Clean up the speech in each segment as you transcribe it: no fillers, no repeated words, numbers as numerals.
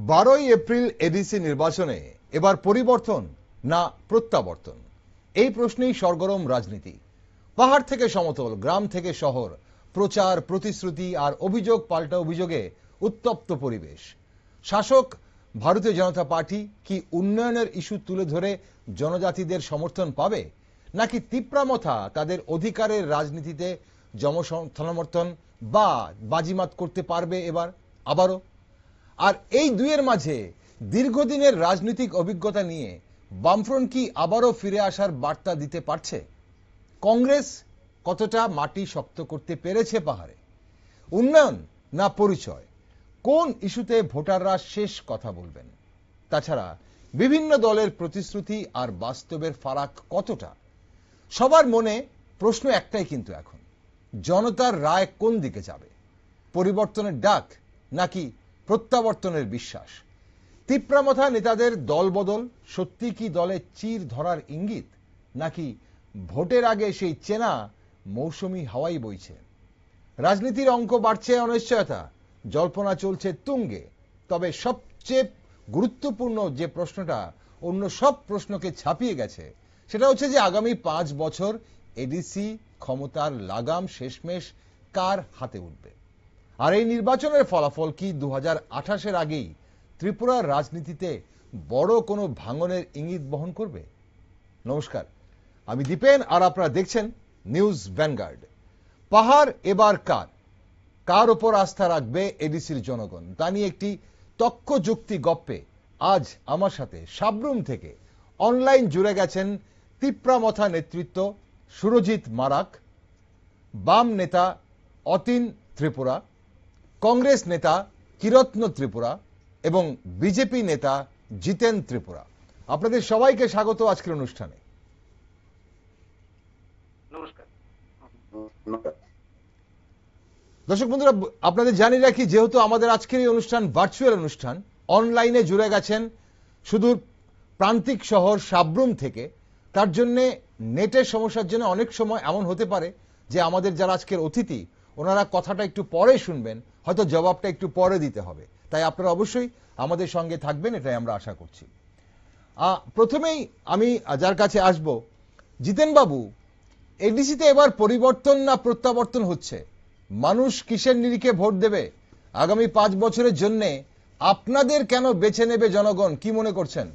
12ই April ADC নির্বাচনে এবার পরিবর্তন না প্রত্যাবর্তন, এই প্রশ্নেই সরগরম রাজনীতি। পাহাড় থেকে সমতল, গ্রাম থেকে শহর, প্রচার, প্রতিশ্রুতি আর অভিযোগ পাল্টা অভিযোগে উত্তপ্ত পরিবেশ। শাসক ভারতীয় জনতা পার্টি কি উন্নয়নের ইস্যু তুলে ধরে জনজাতিদের সমর্থন পাবে, নাকি তিপ্রামথা তাদের অধিকারের রাজনীতিতে জনসমর্থন বা বাজিমাত করতে পারবে এবার আবারও? আর এই দুইয়ের মাঝে দীর্ঘদিনের রাজনৈতিক অভিজ্ঞতা নিয়ে বামফ্রন্ট কি আবারও ফিরে আসার বার্তা দিতে পারছে? কংগ্রেস কতটা মাটি শক্ত করতে পেরেছে পাহাড়ে? উন্নয়ন না পরিচয়, কোন ইস্যুতে ভোটাররা শেষ কথা বলবেন? তাছাড়া বিভিন্ন দলের প্রতিশ্রুতি আর বাস্তবের ফারাক কতটা? সবার মনে প্রশ্ন একটাই কিন্তু এখন, জনতার রায় কোন দিকে যাবে? পরিবর্তনের ডাক নাকি প্রত্যাবর্তনের বিশ্বাস? তিপ্রামথা নেতাদের দলবদল সত্যি কি দলে চির ধরার ইঙ্গিত, নাকি ভোটের আগে সেই চেনা মৌসুমি হাওয়াই বইছে? রাজনীতির অঙ্ক বাড়ছে অনিশ্চয়তা, জল্পনা চলছে তুঙ্গে। তবে সবচেয়ে গুরুত্বপূর্ণ যে প্রশ্নটা অন্য সব প্রশ্নকে ছাপিয়ে গেছে, সেটা হচ্ছে যে আগামী 5 বছর এডিসি ক্ষমতার লাগাম শেষমেশ কার হাতে উঠবে? আর এই নির্বাচনের ফলাফল কি 2028-এর আগেই ত্রিপুরার রাজনীতিতে বড় কোনো ভাঙনের ইঙ্গিত বহন করবে? নমস্কার, আমি দীপেন আর আপনারা দেখছেন নিউজ ভ্যানগার্ড। পাহাড় এবার কার? কার ওপর আস্থা রাখবে এডিসির জনগণ? তা নিয়ে একটি তক্ক যুক্তি গপ্পে আজ আমার সাথে সাবরুম থেকে অনলাইন জুড়ে গেছেন তিপ্রামথা নেতৃত্ব সুরজিৎ মারাক, বাম নেতা অতীন ত্রিপুরা, কংগ্রেস নেতা কিরত্ন ত্রিপুরা এবং বিজেপি নেতা জিতেন ত্রিপুরা। আপনাদের সবাইকে স্বাগত আজকের অনুষ্ঠানে। নমস্কার। দর্শক বন্ধুরা, আপনাদের জানিয়ে রাখি, যেহেতু আমাদের আজকের এই অনুষ্ঠান ভার্চুয়াল অনুষ্ঠান, অনলাইনে জুড়ে গেছেন সুদূর প্রান্তিক শহর সাবরুম থেকে, তার জন্য নেটের সমস্যার জন্য অনেক সময় এমন হতে পারে যে আমাদের যারা আজকের অতিথি ওনারা কথাটা একটু পরে শুনবেন, হয়তো জবাবটা একটু পরে দিতে হবে। তাই আপনারা অবশ্যই আমাদের সঙ্গে থাকবেন, এটাই আমরা আশা করছি। প্রথমেই আমি যার কাছে আসব, জিতেন বাবু, এডিসিতে এবার পরিবর্তন না প্রত্যাবর্তন হচ্ছে? মানুষ কিসের নিরিখে ভোট দেবে? আগামী 5 বছরের জন্য আপনাদের কেন বেছে নেবে জনগণ, কি মনে করছেন?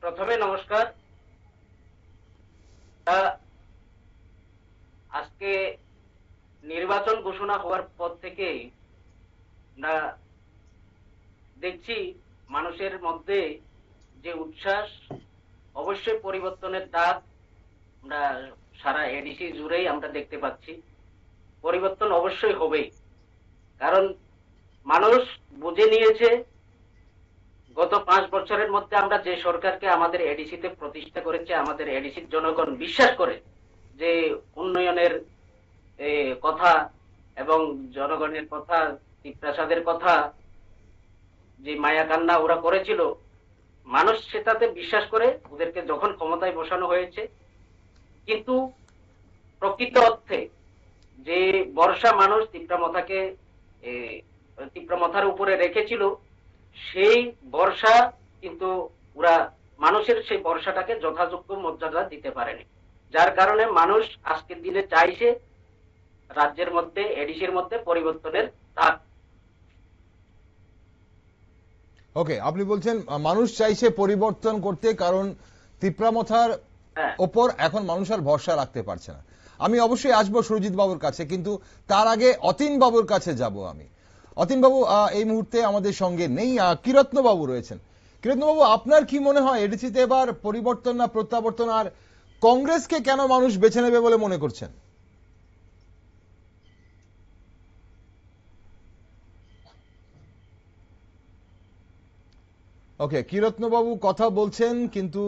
প্রথমে নমস্কার। আজকে নির্বাচন ঘোষণা হওয়ার পর থেকে আমরা দেখছি মানুষের মধ্যে যে উচ্ছ্বাস, অবশ্যই পরিবর্তনের ডাক আমরা সারা এডিসি জুড়েই আমরা দেখতে পাচ্ছি। পরিবর্তন অবশ্যই হবেই, কারণ মানুষ বুঝে নিয়েছে গত 5 বছরের মধ্যে আমরা যে সরকারকে আমাদের এডিসিতে প্রতিষ্ঠা করেছে, আমাদের এডিসির জনগণ বিশ্বাস করে যে উন্নয়নের কথা এবং জনগণের কথা, ত্রিপ্রাসাদের কথা, যে মায়া কান্না ওরা করেছিল, মানুষ সেটাতে বিশ্বাস করে ওদেরকে যখন ক্ষমতায় বসানো হয়েছে। কিন্তু প্রকৃত অর্থে যে ভরসা মানুষ তিপ্রামথার উপরে রেখেছিল, সেই ভরসা কিন্তু ওরা মানুষের সেই ভরসাটাকে যথাযোগ্য মর্যাদা দিতে পারেনি, যার কারণে মানুষ আজকের দিনে চাইছে রাজ্যের মধ্যে, এডিসির মধ্যে পরিবর্তনের ডাক। ওকে, আপনি বলছেন মানুষ চাইছে পরিবর্তন করতে, কারণ তিপ্রামথার ওপর এখন মানুষ আর ভরসা রাখতে পারছে না। আমি অবশ্যই আসবো সুরজিৎ বাবুর কাছে, কিন্তু তার আগে অতীন বাবুর কাছে যাব আমি। অতীন বাবু এই মুহূর্তে আমাদের সঙ্গে নেই, কিরত্ন বাবু রয়েছেন। কিরত্ন বাবু, আপনার কি মনে হয় এডিসিতে এবার পরিবর্তন না প্রত্যাবর্তন, আর কংগ্রেসকে কেন মানুষ বেছে নেবে বলে মনে করছেন? ওকে, কিরত্ন বাবু কথা বলছেন, কিন্তু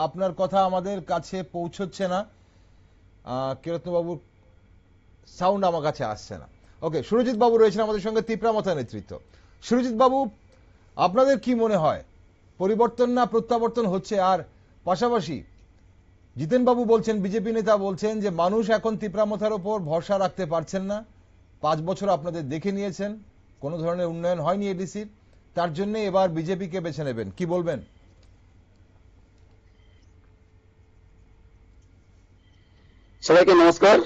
আপনার কথা আমাদের কাছে পৌঁছচ্ছে না। কিরত্ন বাবুর সাউন্ড আমার কাছে আসছে না। ওকে, সুরজিৎ বাবু রয়েছেন আমাদের সঙ্গে, তিপ্রামথা নেতৃত্ব। সুরজিৎ বাবু, আপনাদের কি মনে হয় পরিবর্তন না প্রত্যাবর্তন হচ্ছে? আর পাশাপাশি জিতেন বাবু বলছেন, বিজেপি নেতা বলছেন যে মানুষ এখন তিপ্রামথার উপর ভরসা রাখতে পারছেন না। 5 বছর আপনাদের দেখে নিয়েছেন, কোনো ধরনের উন্নয়ন হয়নি এডিসির, তার জন্য এবার বিজেপিকে বেছে নেবেন, কি বলবেন? সবাইকে নমস্কার।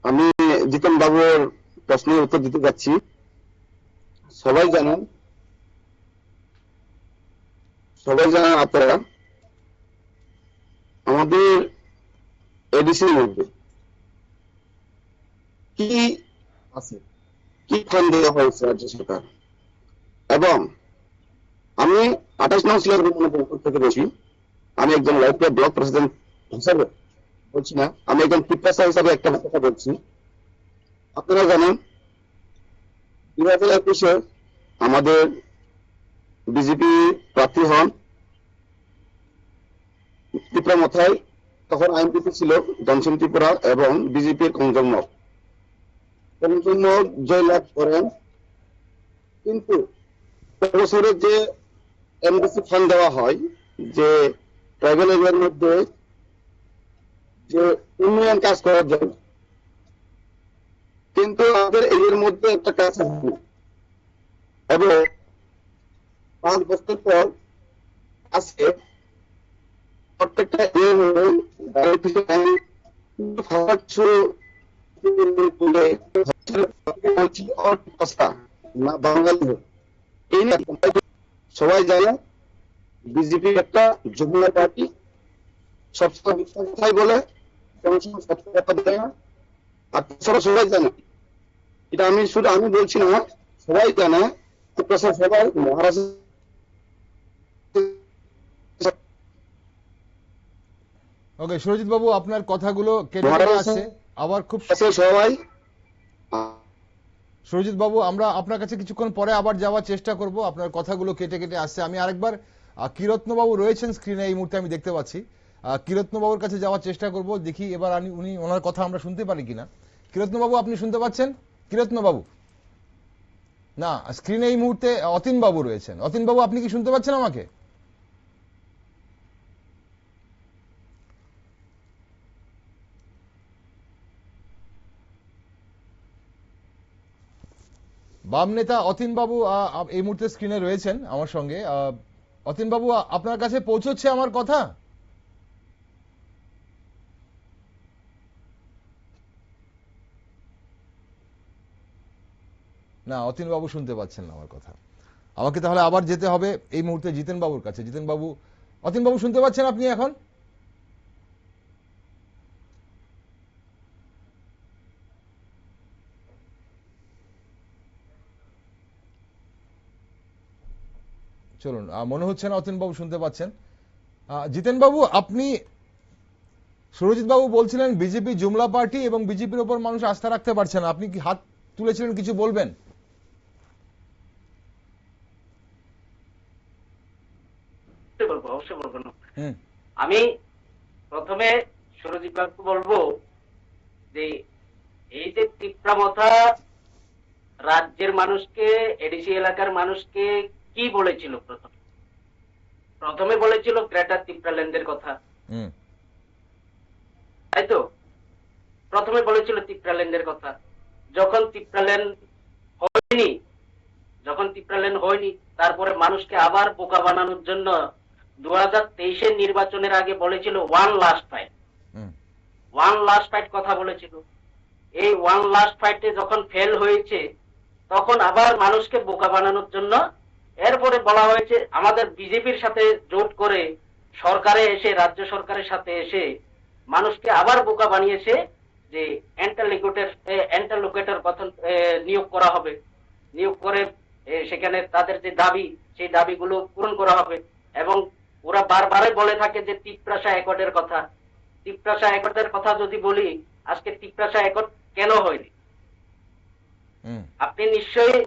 আমি জিতেন বাবুর প্রশ্নের উত্তর দিতে যাচ্ছি। সবাই জানেন আপনারা আমাদের এডিসির মধ্যে কি আছে, কি ফান্ড দেওয়া হয়েছে রাজ্য সরকার, এবং আমি 28 নং সিলেট থেকে বলছি। আমি একজন লাইফ ব্লক প্রেসিডেন্ট হিসাবে বলছি না, আমি একজন পিপাসা হিসাবে একটা কথা বলছি। আপনারা জানেন 2021-এ আমাদের বিজেপি প্রার্থী হন ত্রিপুরা মাথায়, তখন আইনপিপি ছিল জনসন ত্রিপুরা এবং বিজেপির কংজন্মক জয়লাভ করেন। কিন্তু বছরে যে এমডিসি ফান্ড দেওয়া হয়, যে ট্রাইবাল এরিয়ার মধ্যে যে উন্নয়ন কাজ করার জন্য, কিন্তু আমাদের এর মধ্যে একটা কাজ হয়নি। এবং 5 বছর পর আজকে প্রত্যেকটা বাঙালি সবাই জানে বিজেপি একটা যুগ্ম পার্টি, সবসময় মিথ্যা কথাই বলে, সত্য কথা দেয় না। আর তাছাড়া সবাই জানে, এটা আমি বলছি না, সবাই জানে, সবাই মহারাষ্ট্র ওকে, সুরজিৎ বাবু, আপনার কথাগুলো কেটে কেটে আসছে আবার খুব। সবাই সুরজিৎ বাবু, আমরা আপনার কাছে কিছুক্ষণ পরে আবার যাওয়ার চেষ্টা করব, আপনার কথাগুলো কেটে কেটে আসছে। আমি আরেকবার কিরত্ন বাবু রয়েছেন স্ক্রিনে, এই মুহূর্তে আমি দেখতে পাচ্ছি। কিরত্ন বাবুর কাছে যাওয়ার চেষ্টা করব, দেখি এবার উনি ওনার কথা আমরা শুনতে পারি কিনা। কিরত্ন বাবু, আপনি শুনতে পাচ্ছেন? কিরত্ন বাবু, না, স্ক্রিনে এই মুহূর্তে অতীন বাবু রয়েছেন। অতীন বাবু, আপনি কি শুনতে পাচ্ছেন আমাকে? বাম নেতা অতীন বাবু এই মুহূর্তে স্ক্রিনে রয়েছেন আমার সঙ্গে। অতীন বাবু, আপনার কাছে পৌঁছচ্ছে আমার কথা? না, অতীন বাবু শুনতে পাচ্ছেন না আমার কথা। আমাকে তাহলে আবার যেতে হবে এই মুহূর্তে জিতেন বাবুর কাছে। জিতেন বাবু, অতীন বাবু শুনতে পাচ্ছেন আপনি এখন? চলুন, মনে হচ্ছে না অতীন বাবু শুনতে পাচ্ছেন। জিতেন বাবু, আপনি, সুরজিৎ বাবু বলছিলেন বিজেপি জুমলা পার্টি এবং বিজেপির উপর মানুষ আস্থা রাখতে পারছে না, আপনি কি হাত তুলেছিলেন, কিছু বলবেন? অবশ্যই বলবো না। আমি প্রথমে সুরজিৎ বাবুকে বলবো যে এই যে তীব্রামথা রাজ্যের মানুষকে, এডিসি এলাকার মানুষকে কি বলেছিল? প্রথমে বলেছিল গ্রেটার ত্রিপুরাল্যান্ডের কথা, তাই তো? প্রথমে বলেছিল ত্রিপুরাল্যান্ডের কথা। যখন ত্রিপুরাল্যান্ড হয়নি, তারপরে মানুষকে আবার বোকা বানানোর জন্য 2023-এর নির্বাচনের আগে বলেছিল ওয়ান লাস্ট ফাইট কথা বলেছিল। এই ওয়ান লাস্ট ফাইটে যখন ফেল হয়েছে, তখন আবার মানুষকে বোকা বানানোর জন্য এরপরে বলা হয়েছে আমাদের বিজেপির সাথে জোট করে সরকারে এসে, রাজ্য সরকারের সাথে এসে মানুষকে আবার বোকা বানিয়েছে যে এন্টারলোকেটর কথা নিয়োগ করা হবে, নিয়োগ করে সেখানে তাদের যে দাবি, সেই দাবিগুলো পূরণ করা হবে। এবং ওরা বারবারই বলে থাকে যে তিপ্রাসা অ্যাকর্ডের কথা। তিপ্রাসা অ্যাকর্ডের কথা যদি বলি, আজকে তিপ্রাসা অ্যাকর্ড কেন হয়নি আপনি নিশ্চয়ই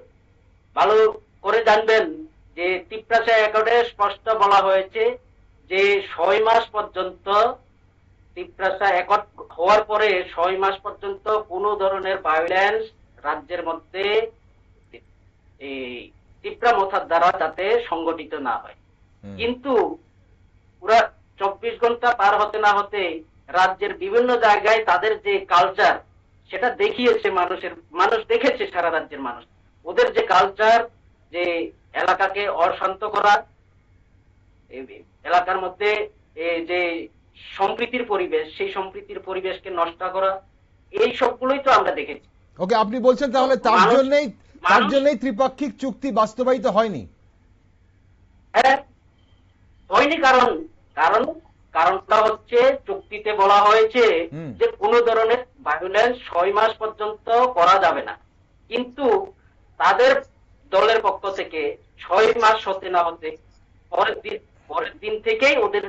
ভালো করে জানবেন যে তিপ্রাসা অ্যাকর্ডে স্পষ্ট বলা হয়েছে যে 6 মাস পর্যন্ত, তিপ্রাসা অ্যাকর্ড হওয়ার পরে 6 মাস পর্যন্ত কোনো ধরনের ভায়োলেন্স রাজ্যের মধ্যে এই তীব্রামথার দ্বারা যাতে সংগঠিত না হয়। কিন্তু পুরা 24 ঘন্টা পার হতে না হতে রাজ্যের বিভিন্ন জায়গায় তাদের যে কালচার, সেটা দেখিয়েছে মানুষ দেখেছে, সারা রাজ্যের মানুষ। ওদের যে কালচার, যে এলাকাকে অশান্ত করা, এলাকার মধ্যে যে সম্প্রীতির পরিবেশ, সেই সম্প্রীতির পরিবেশকে নষ্ট করা, এই সবগুলোই তো আমরা দেখেছি। ওকে, আপনি বলছেন তাহলে তার জন্যই ত্রিপাক্ষিক চুক্তি বাস্তবায়িত হয়নি? হ্যাঁ, হয়নি। কারণটা হচ্ছে চুক্তিতে বলা হয়েছে যে কোনো ধরনের ভায়োলেন্স 6 মাস পর্যন্ত করা যাবে না, কিন্তু তাদের দলের পক্ষ থেকে 6 মাস হতে না হতে পরের দিন থেকেই ওদের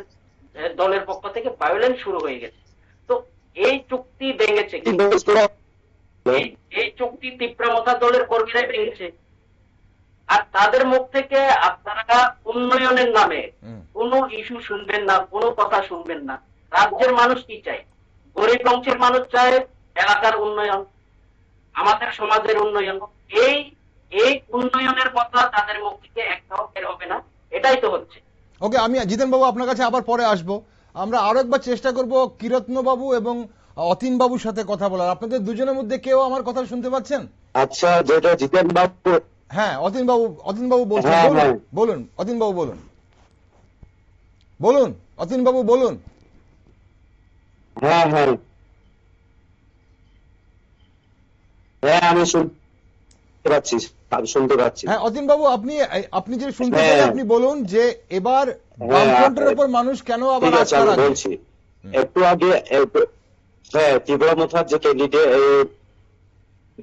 দলের পক্ষ থেকে ভায়োলেন্স শুরু হয়ে গেছে। তো এই চুক্তি ভেঙেছে, এই চুক্তি তীব্রমথা দলের কর্মীরাই ভেঙেছে। আর তাদের মুখ থেকে আপনারা উন্নয়নের নামে কোনো ইস্যু শুনবেন না, কোনো কথা শুনবেন না। রাজ্যের মানুষ কি চায়? গরিব অংশের মানুষ চায় এলাকার উন্নয়ন, আমাদের সমাজের উন্নয়ন। এই উন্নয়নের কথা তাদের মুখ থেকে একটাও বের হবে না, এটাই তো হচ্ছে। ওকে, আমি জিতেন বাবু আপনার কাছে আবার পরে আসবো। আমরা আরো একবার চেষ্টা করব কিরত্ন বাবু এবং অতীন বাবুর সাথে কথা বলার। আপনাদের দুজনের মধ্যে কেউ আমার কথা শুনতে পাচ্ছেন? আচ্ছা, যেটা জিতেন বাবু, হ্যাঁ অতীন বাবু বলছেন, বলুন অতীন বাবু বলুন, অতীন বাবু বলুন। হ্যাঁ হ্যাঁ হ্যাঁ, আমি শুনতে পাচ্ছি। হ্যাঁ অতীন বাবু, আপনি যে শুনতে চান আপনি বলুন যে এবার বামফ্রন্টের উপর মানুষ কেন আবার আস্থা রাখবে? বলছি একটু আগে, হ্যাঁ, তীব্রমথার যে ক্যান্ডিডেট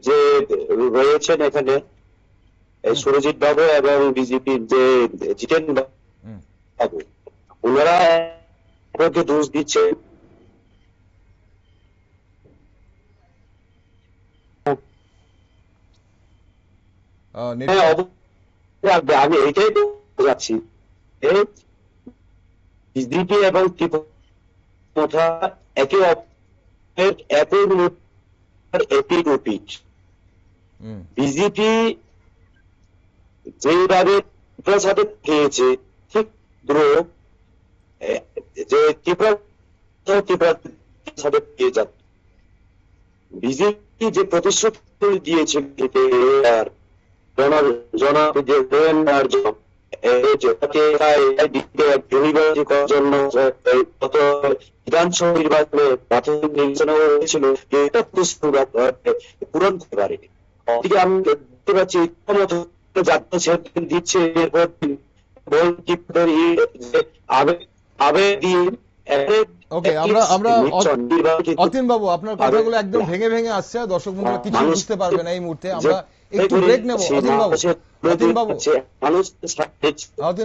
যে রয়েছেন এখানে, সুরজিৎ বাবু এবং বিজেপির যে জিতেন বাবু, ওনারা দোষ দিচ্ছে। আমি এটাই বলতে যাচ্ছি, বিজেপি এবং তীব্রমথা একে অপরের বিজেপি যেভাবে সাথে খেয়েছে, ঠিক যে সাথে খেয়ে যাচ্ছে। বিজেপি যে প্রতিশ্রুতি দিয়েছে বিধানসভা নির্বাচনে প্রাথমিক নির্বাচন হয়েছিল, এটা পূরণ করতে পারেনি। আমি দেখতে পাচ্ছি দিচ্ছে, অতীন বাবু আপনার কথাগুলো একদম ভেঙে ভেঙে আসছে, দর্শক বন্ধুরা কিছু বুঝতে পারবে না এই মুহূর্তে। আমরা একটু ব্রেক নেব। অতীন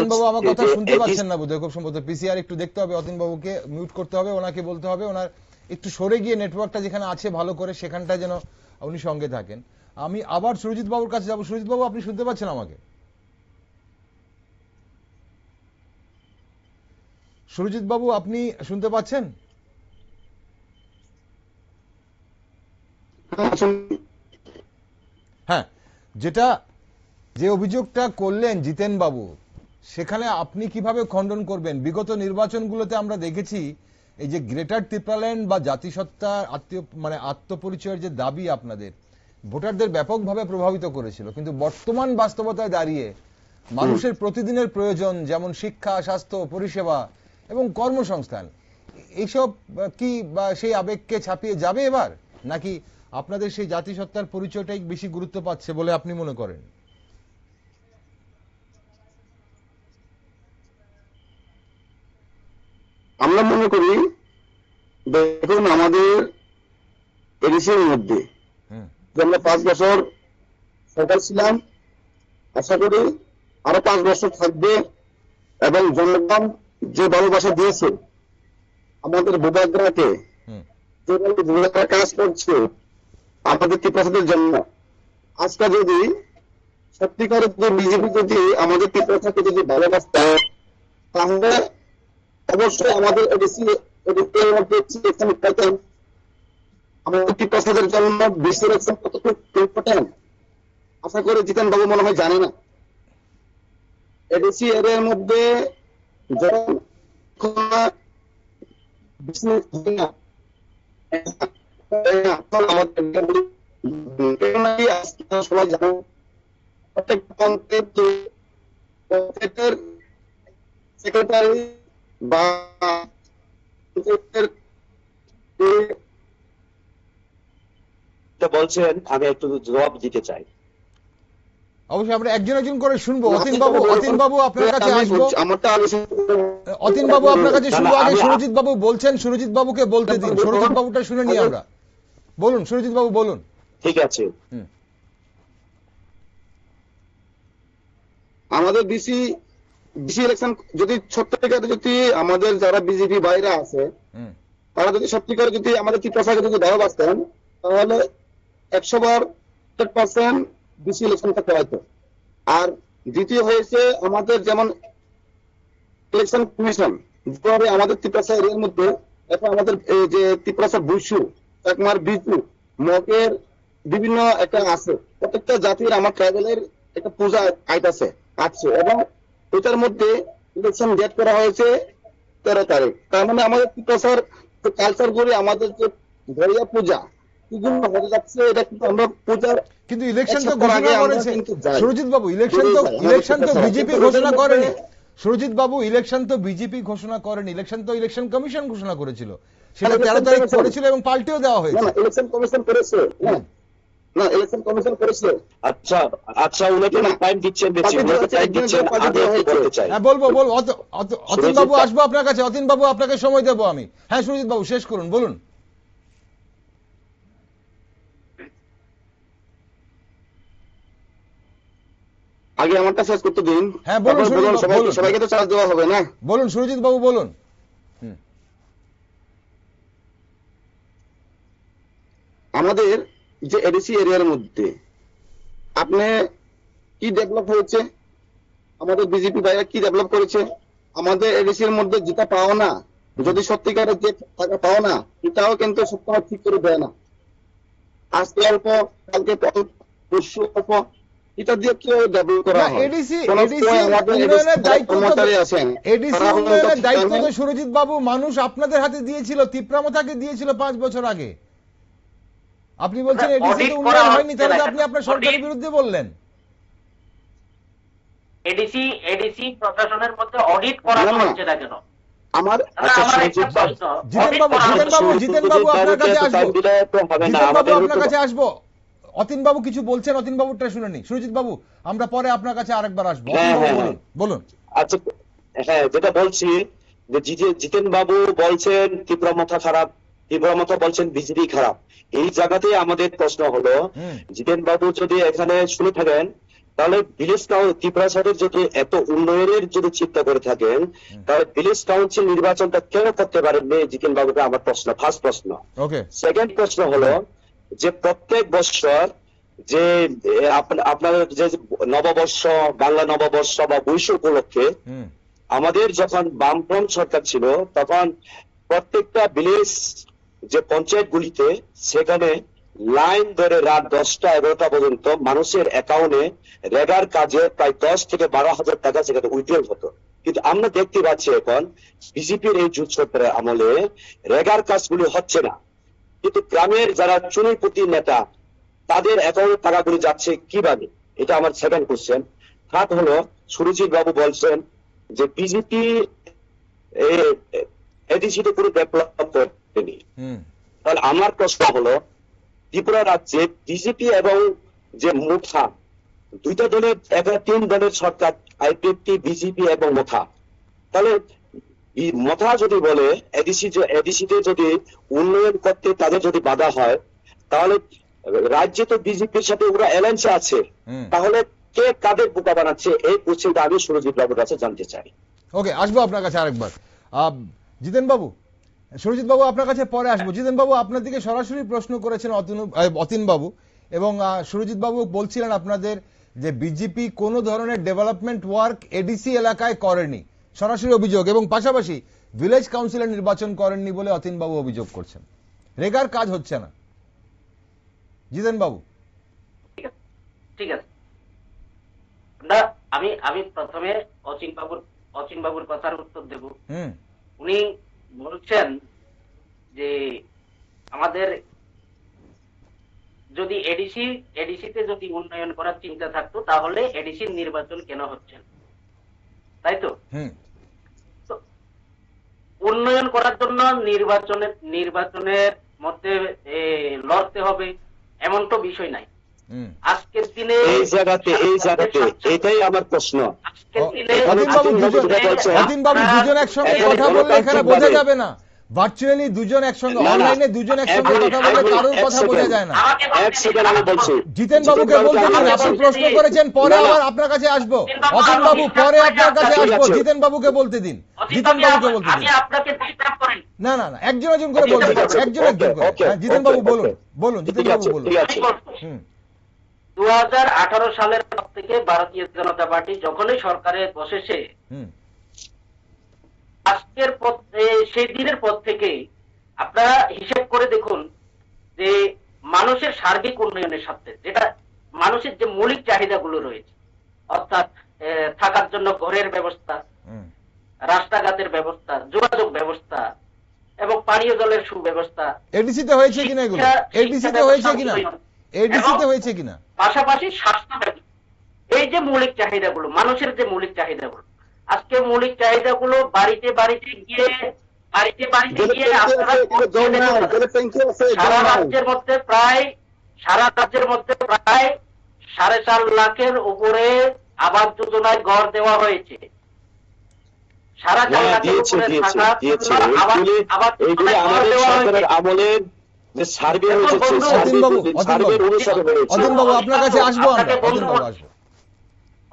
বাবু আমার কথা শুনতে পাচ্ছেন না বোধহয়, খুব সম্ভবত পিসিআর একটু দেখতে হবে, অতীন বাবুকে মিউট করতে হবে, ওনাকে বলতে হবে ওনার একটু সরে গিয়ে নেটওয়ার্কটা যেখানে আছে ভালো করে সেখানটা যেন উনি সঙ্গে থাকেন। আমি আবার সুরজিৎ বাবুর কাছে যাবো। সুরজিৎ বাবু, আপনি শুনতে পাচ্ছেন আমাকে? সুরজিৎ বাবু, আপনি শুনতে পাচ্ছেন? হ্যাঁ, যে অভিযোগটা করলেন জিতেন বাবু, সেখানে আপনি কিভাবে খণ্ডন করবেন? বিগত নির্বাচনগুলোতে আমরা দেখেছি এই যে গ্রেটার ত্রিপুরাল্যান্ড বা জাতিসত্তার আত্মপরিচয়ের যে দাবি আপনাদের ভোটারদের ব্যাপকভাবে প্রভাবিত করেছিল, কিন্তু বর্তমান বাস্তবতায় দাঁড়িয়ে মানুষের প্রতিদিনের প্রয়োজন যেমন শিক্ষা, স্বাস্থ্য পরিষেবা এবং কর্মসংস্থান, এইসব কি সেই আবেগকে ছাপিয়ে যাবে এবার, নাকি আপনাদের সেই জাতিসত্তার পরিচয়টাই বেশি গুরুত্ব পাচ্ছে বলে আপনি মনে করেন? আমরা মনে করি, দেখুন, আমাদের এডিসির মধ্যে আমরা 5 বছর সরকার ছিলাম, আশা করি আরো 5 বছর থাকবে, এবং জনগণ যে ভালোবাসা দিয়েছে আমাদের ভোটারদেরকে, যেভাবে ভোটাররা কাজ করছে আমাদের ত্রিপুরাদের জন্য, আজকে যদি সত্যিকারের বিজেপি যদি আমাদের ত্রিপুরাকে যদি ভালোবাসতে, তাহলে অবশ্যই আমাদের আমাদের ত্রিপুরাদের জন্য বিশ্ব ইলেকশন কতটুকু ইম্পর্টেন্ট আশা করি জিতেন বাবু মনে হয় জানে না। এডিসি এর মধ্যে কেননা কি আজকে সবাই জানেন প্রত্যেক পঞ্চায়েতের সেক্রেটারি বা পঞ্চায়েতের বলছেন, আমি একটু জবাব দিতে চাই। অবশ্যই আমরা একজন একজন করে শুনবো। অতীন বাবু আপনার কাছে আসবো। অতীন বাবু আপনার কাছে শুনবো। আগে সুরজিৎ বাবু বলছেন, সুরজিৎ বাবুকে বলতে দিন। সুরজিৎ বাবুটা শুনে নিই আমরা। বলুন সুরজিৎ বাবু, বলুন। ঠিক আছে। আমাদের ডিসি ইলেকশন যদি সত্যিকারে যদি আমাদের যারা বিজেপি বাইরে আছে তারা যদি সত্যিকারে যদি আমাদের ত্রিপুরাকে যদি ভালোবাসতেন তাহলে 100বার 100% ডিসি ইলেকশনটা করাইতো। আর দ্বিতীয় হয়েছে আমাদের যেমন ইলেকশন কমিশন যেভাবে আমাদের ত্রিপুরা এরিয়ার মধ্যে এখন আমাদের এই যে ত্রিপুরা বুসু চাকমার বিজু মগের বিভিন্ন একটা আছে, প্রত্যেকটা জাতির আমার ট্রাইবেলের একটা পূজা আইতাছে আছে এবং এটার মধ্যে ইলেকশন ডেট করা হয়েছে 13 তারিখ। তার মানে আমাদের ত্রিপুরার কালচার করে আমাদের যে ধরিয়া পূজা এগুলো হয়ে যাচ্ছে, এটা কিন্তু আমরা পূজার কিন্তু ইলেকশন তো ঘোষণা করেছে সুরজিৎ বাবু। ইলেকশন তো বিজেপি ঘোষণা করেনি সুরজিৎ বাবু। ইলেকশন তো বিজেপি ঘোষণা করেনি, ইলেকশন তো ইলেকশন কমিশন ঘোষণা করেছিল। সেটা 13 তারিখ করেছিল এবং পাল্টেও দেওয়া হয়েছে। না, ইলেকশন কমিশন করেছে। না, ইলেকশন কমিশন করেছে। আচ্ছা আচ্ছা, উনাকে টাইম দিচ্ছেন, বেশি উনাকে টাইম দিচ্ছেন। আমি বলতে চাই। হ্যাঁ বলবো। অতীন বাবু আসবো আপনার কাছে। অতীন বাবু আপনাকে সময় দেবো আমি। হ্যাঁ সুরজিৎ বাবু শেষ করুন, বলুন। আগে আমারটা শেষ করতে দিন। হ্যাঁ বলুন সবাইকে তো চার্জ দেওয়া হবে না। বলুন সুরজিৎ বাবু, বলুন। আমাদের যে এডিসি এরিয়ার মধ্যে আপনি কি ডেভেলপ হয়েছে, আমাদের বিজেপি ভাইরা কি ডেভেলপ করেছে, আমাদের এডিসি এর মধ্যে যেটা পাও না, যদি সত্যিকারের যে টাকা পাও না এটাও কিন্তু সবসময় ঠিক করে দেয় না। আজকে অল্প, কালকে পরশু অল্প, এটা দিয়ে কেউ ডেভেলপ করা হয়। এডিসি উন্নয়নের দায়িত্ব তো সুরজিৎ বাবু মানুষ আপনাদের হাতে দিয়েছিল, তিপ্রামথাকে দিয়েছিল 5 বছর আগে। আপনি বলছেন এডিসি তো উন্নয়ন হয়নি, তাহলে আপনি আপনার সরকারের বিরুদ্ধে বললেন। এডিসি প্রশাসনের মধ্যে অডিট করা হচ্ছে না কেন? আমার জিতেন বাবু আপনার কাছে আসবো। অতীন বাবু কিছু বলছেন, অতীন বাবুটা শুনে নি। সুরজিৎ বাবু আমরা পরে আপনার কাছে আরেকবার আসবো। বলুন। আচ্ছা হ্যাঁ, যেটা বলছি যে জিতেন বাবু বলছেন ত্রিপুরামথা খারাপ, ত্রিপুরামথা বলছেন বিজেপি খারাপ। এই জায়গাতে আমাদের প্রশ্ন হলো, জিতেন বাবু যদি এখানে শুনে থাকেন তাহলে ভিলেজ ত্রিপুরা সাইডের যদি এত উন্নয়নের যদি চিন্তা করে থাকেন তাহলে ভিলেজ কাউন্সিল নির্বাচনটা কেন করতে পারেন জিতেন বাবুকে? আমার প্রশ্ন, ফার্স্ট প্রশ্ন। সেকেন্ড প্রশ্ন হলো যে প্রত্যেক বছর যে আপনার যে নববর্ষ, বাংলা নববর্ষ বা বৈশাখ উপলক্ষে আমাদের যখন বামফ্রন্ট সরকার ছিল তখন প্রত্যেকটা ভিলেজ যে পঞ্চায়েত গুলিতে সেখানে লাইন ধরে রাত 10টা 11টা পর্যন্ত মানুষের অ্যাকাউন্টে রেগার কাজে প্রায় 10 থেকে 12,000 টাকা সেখানে উইথড্রল হতো। কিন্তু আমরা দেখতে পাচ্ছি এখন বিজেপির এই জোট সরকারের আমলে রেগার কাজগুলি হচ্ছে না, কিন্তু গ্রামের যারা চুনিপতি নেতা তাদের অ্যাকাউন্টে টাকাগুলি যাচ্ছে কিভাবে? এটা আমার সেকেন্ড কোশ্চেন। থার্ড হলো, সুরজিৎ বাবু বলছেন যে বিজেপি এডিসিতে কোনো ডেভেলপ করেনি। তাহলে আমার প্রশ্ন হলো, ত্রিপুরা রাজ্যে বিজেপি এবং যে মুঠা দুইটা দলের, একটা 3 দলের সরকার, আইপিএফটি, বিজেপি এবং মুঠা। তাহলে মথা যদি বলে এডিসিতে যদি উন্নয়ন করতে তাদের যদি বাধা হয় তাহলে রাজ্যে তো বিজেপির সাথে ওরা অ্যালায়েন্সে আছে, তাহলে কে কাদের বোকা বানাচ্ছে? এই কোশ্চেনটা আমি সুরজিৎ বাবুর কাছে জানতে চাই। ওকে, আসবো আপনার কাছে আরেকবার। জিতেন বাবু, সুরজিৎ বাবু আপনার কাছে পরে আসবো। জিতেন বাবু আপনার দিকে সরাসরি প্রশ্ন করেছেন অতীন বাবু, এবং সুরজিৎ বাবু বলছিলেন আপনাদের যে বিজেপি কোন ধরনের ডেভেলপমেন্ট ওয়ার্ক এডিসি এলাকায় করেনি, সরাসরি অভিযোগ, এবং পাশাপাশি ভিলেজ কাউন্সিলের নির্বাচন করেননি বলে অতীন বাবু অভিযোগ করছেন। রেগার কাজ হচ্ছে না। জিতেন বাবু ঠিক আছে, আমি প্রথমে অচিন বাবুর কথার উত্তর দেব। উনি বলছেন যে আমাদের যদি এডিসিতে যদি উন্নয়ন করার চিন্তা থাকতো তাহলে এডিসির নির্বাচন কেন হচ্ছে না? তাই তো? হুম। তো উন্নয়ন করার জন্য নির্বাচনের মধ্যে লড়তে হবে এমন তো বিষয় নাই। হুম। আজকের দিনে এই জায়গাতে এটাই আমার প্রশ্ন। আজকের দিনে অতীন বাবু দুজন একসঙ্গে কথা বললে এখানে বোঝা যাবে না। ভার্চুয়ালি দুজন একসঙ্গে, অনলাইনে দুজন একসঙ্গে কথা বললে কারোর কথা বোঝা যায় না। এক সেকেন্ড আমি বলছি। জিতেন বাবুকে বলতে দিন, আপনি প্রশ্ন করেছেন, পরে আবার আপনার কাছে আসবো। অতীন বাবু পরে আপনার কাছে আসবো, জিতেন বাবুকে বলতে দিন, জিতেন বাবুকে বলতে দিন। আপনাকে ডিস্টার্ব করেন না না না, একজন একজন করে বলতে দিন, একজন একজন করে। হ্যাঁ, জিতেন বাবু বলুন, বলুন জিতেন বাবু বলুন। হুম। 2018 সালের পর থেকে ভারতীয় জনতা পার্টি যখনই সরকারে বসেছে, হুম। আজকের সেই দিনের পর থেকে আপনারা হিসেব করে দেখুন যে মানুষের সার্বিক উন্নয়নের সাথে যেটা মানুষের যে মৌলিক চাহিদাগুলো রয়েছে, অর্থাৎ থাকার জন্য ঘরের ব্যবস্থা, রাস্তাঘাটের ব্যবস্থা, যোগাযোগ ব্যবস্থা এবং পানীয় জলের সুব্যবস্থা, এডিসিতে হয়েছে কিনা এগুলো? এডিসিতে হয়েছে কিনা? এডিসিতে হয়েছে কিনা? পাশাপাশি স্বাস্থ্য ব্যবস্থা, এই যে মৌলিক চাহিদাগুলো, মানুষের যে মৌলিক চাহিদাগুলো, আজকে মৌলিক চাহিদাগুলো বাড়িতে বাড়িতে গিয়ে আপনারা সারা রাজ্যের মধ্যে প্রায় 4.5 লাখের উপরে আবাস যোজনায় ঘর দেওয়া হয়েছে। 4.5 লাখের উপরে আমলের যে সার্ভে হয়েছে, অতীন বাবু আপনার কাছে আসবো আমরা।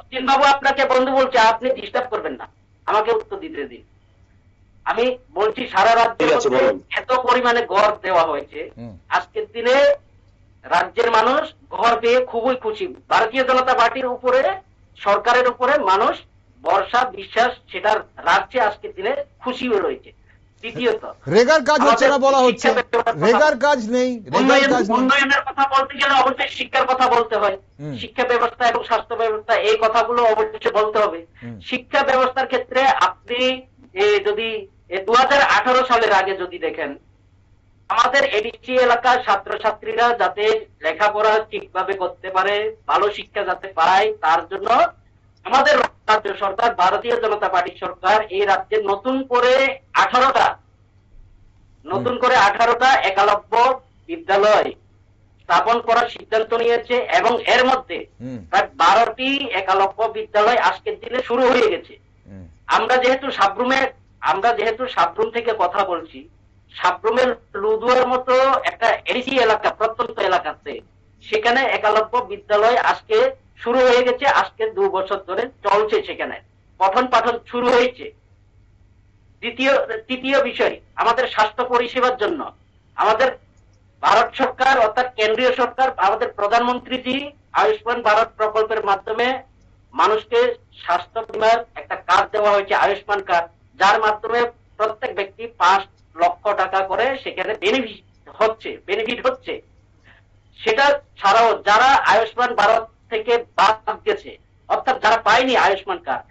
অতীন বাবু আপনাকে বন্ধু বলছে, আপনি ডিস্টার্ব করবেন না, আমাকে উত্তর দিতে দিন। আমি বলছি সারা রাজ্যের মধ্যে এত পরিমাণে ঘর দেওয়া হয়েছে, আজকের দিনে রাজ্যের মানুষ ঘর পেয়ে খুবই খুশি। ভারতীয় জনতা পার্টির উপরে, সরকারের উপরে মানুষ ভরসা বিশ্বাস সেটা রাখছে, আজকের দিনে খুশিও রয়েছে। দ্বিতীয়ত, রেগার কাজ হচ্ছে না বলা হচ্ছে, রেগার কাজ নেই। উন্নয়নের কথা বলতে গেলে অবশ্যই শিক্ষার কথা বলতে হয়। শিক্ষা ব্যবস্থা এবং স্বাস্থ্য ব্যবস্থা, এই কথাগুলো অবশ্যই বলতে হবে। শিক্ষা ব্যবস্থার ক্ষেত্রে আপনি যদি 2018 সালের আগে যদি দেখেন, আমাদের এডিসি এলাকার ছাত্রছাত্রীরা যাতে লেখাপড়া ঠিকভাবে করতে পারে, ভালো শিক্ষা যাতে পায়, তার জন্য আমাদের রাজ্য সরকার, ভারতীয় জনতা পার্টি সরকার এই রাজ্যে নতুন করে 18টা একলব্য বিদ্যালয় স্থাপন করার সিদ্ধান্ত নিয়েছে এবং এর মধ্যে প্রায় 12টি একলব্য বিদ্যালয় আজকের দিনে শুরু হয়ে গেছে। আমরা যেহেতু সাবরুম থেকে কথা বলছি, সাবরুমের লুদুয়ার মতো একটা এডিসি এলাকা, প্রত্যন্ত এলাকাতে, সেখানে একলব্য বিদ্যালয় আজকে শুরু হয়ে গেছে। আজকে 2 বছর ধরে চলছে, সেখানে পঠন পাঠন শুরু হয়েছে। তৃতীয় বিষয়, আমাদের স্বাস্থ্য পরিষেবার জন্য আমাদের ভারত সরকার অর্থাৎ কেন্দ্রীয় সরকার, আমাদের প্রধানমন্ত্রীজি আয়ুষ্মান ভারত প্রকল্পের মাধ্যমে মানুষকে স্বাস্থ্য বীমার একটা কার্ড দেওয়া হয়েছে, আয়ুষ্মান কার্ড, যার মাধ্যমে প্রত্যেক ব্যক্তি 5 লক্ষ টাকা করে সেখানে বেনিফিট হচ্ছে। সেটা ছাড়াও যারা আয়ুষ্মান ভারত থেকে বাদ গেছে, অর্থাৎ যারা পায়নি আয়ুষ্মান কার্ড,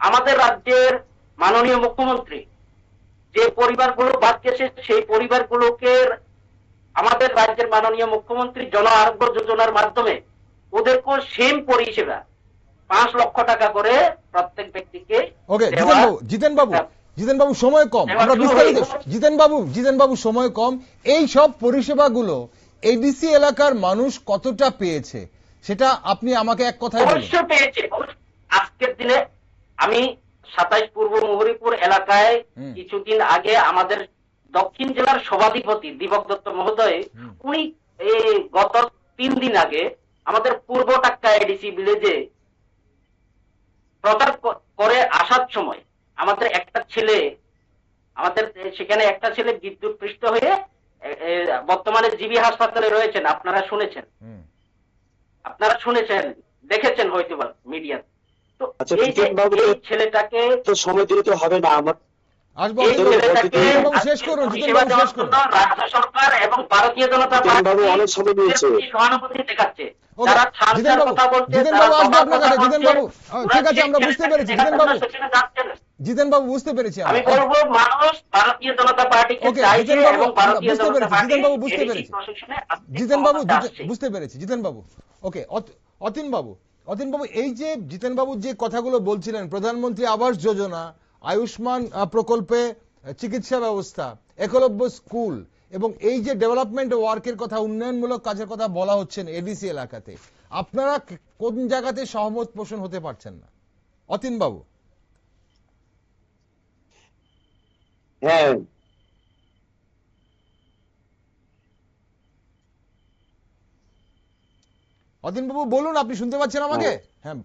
আমাদের রাজ্যের মাননীয় মুখ্যমন্ত্রী যে পরিবারগুলো বাদ গেছে, সেই পরিবারগুলোকে আমাদের রাজ্যের মাননীয় মুখ্যমন্ত্রী জন আরোগ্য যোজনার মাধ্যমে ওদেরকে সেম পরিষেবা 5 লক্ষ টাকা করে প্রত্যেক ব্যক্তিকে। ওকে, জিতেন বাবু সময় কম, আমরা বিস্তারিত। জিতেন বাবু সময় কম, এই সব পরিষেবাগুলো এডিসি এলাকার মানুষ কতটা পেয়েছে সেটা আপনি আমাকে এক কথায় বলুন। অবশ্যই পেয়েছে। আজকের দিনে আমি 27 পূর্ব মুহুরীপুর এলাকায় কিছুদিন আগে আমাদের দক্ষিণ জেলার সভাধিপতি দীপক দত্ত মহোদয়, উনি গত 3 দিন আগে আমাদের পূর্ব টাক্কা এডিসি ভিলেজে প্রচার করে আসার সময় আমাদের সেখানে একটা ছেলে বিদ্যুৎপৃষ্ট হয়ে বর্তমানে জিবি হাসপাতালে রয়েছেন। আপনারা শুনেছেন, দেখেছেন হয়তো মিডিয়া। তো এই ছেলেটাকে তো সময় দিলে তো হবে না। আমার রাজ্য সরকার এবং ভারতীয় জনতা পার্টি অনেক সময় নিয়েছে, সহানুভূতি দেখাচ্ছে। জিতেন বাবু আসবে আপনার কাছে। জিতেন বাবু ঠিক আছে, আমরা বুঝতে পেরেছি। জিতেন বাবু জিতেন বাবু বুঝতে পেরেছি আমি বলবো মানুষ ভারতীয় জনতা পার্টিকে ওকে চাইছে জিতেন বাবু এবং ভারতীয় বুঝতে জনতা পেরেছি, পার্টি জিতেন বাবু বুঝতে এডিসি পেরেছি, প্রশাসনে আজকে জিতেন বাবু ক্ষমতায় আসছে। বুঝতে পেরেছি জিতেন বাবু। ওকে অতীন বাবু, অতীন বাবু, এই যে জিতেন বাবু যে কথাগুলো বলছিলেন, প্রধানমন্ত্রী আবাস যোজনা, আয়ুষ্মান প্রকল্পে চিকিৎসা ব্যবস্থা, একলব্য স্কুল এবং এই যে ডেভেলপমেন্ট ওয়ার্কের কথা, উন্নয়নমূলক কাজের কথা বলা হচ্ছেন এডিসি এলাকাতে, আপনারা কোন জায়গাতে সহমত পোষণ হতে পারছেন না অতীন বাবু? হ্যাঁ, অতীন বাবু বলুন, আপনি শুনতে পাচ্ছেন আমাকে? হ্যাঁ,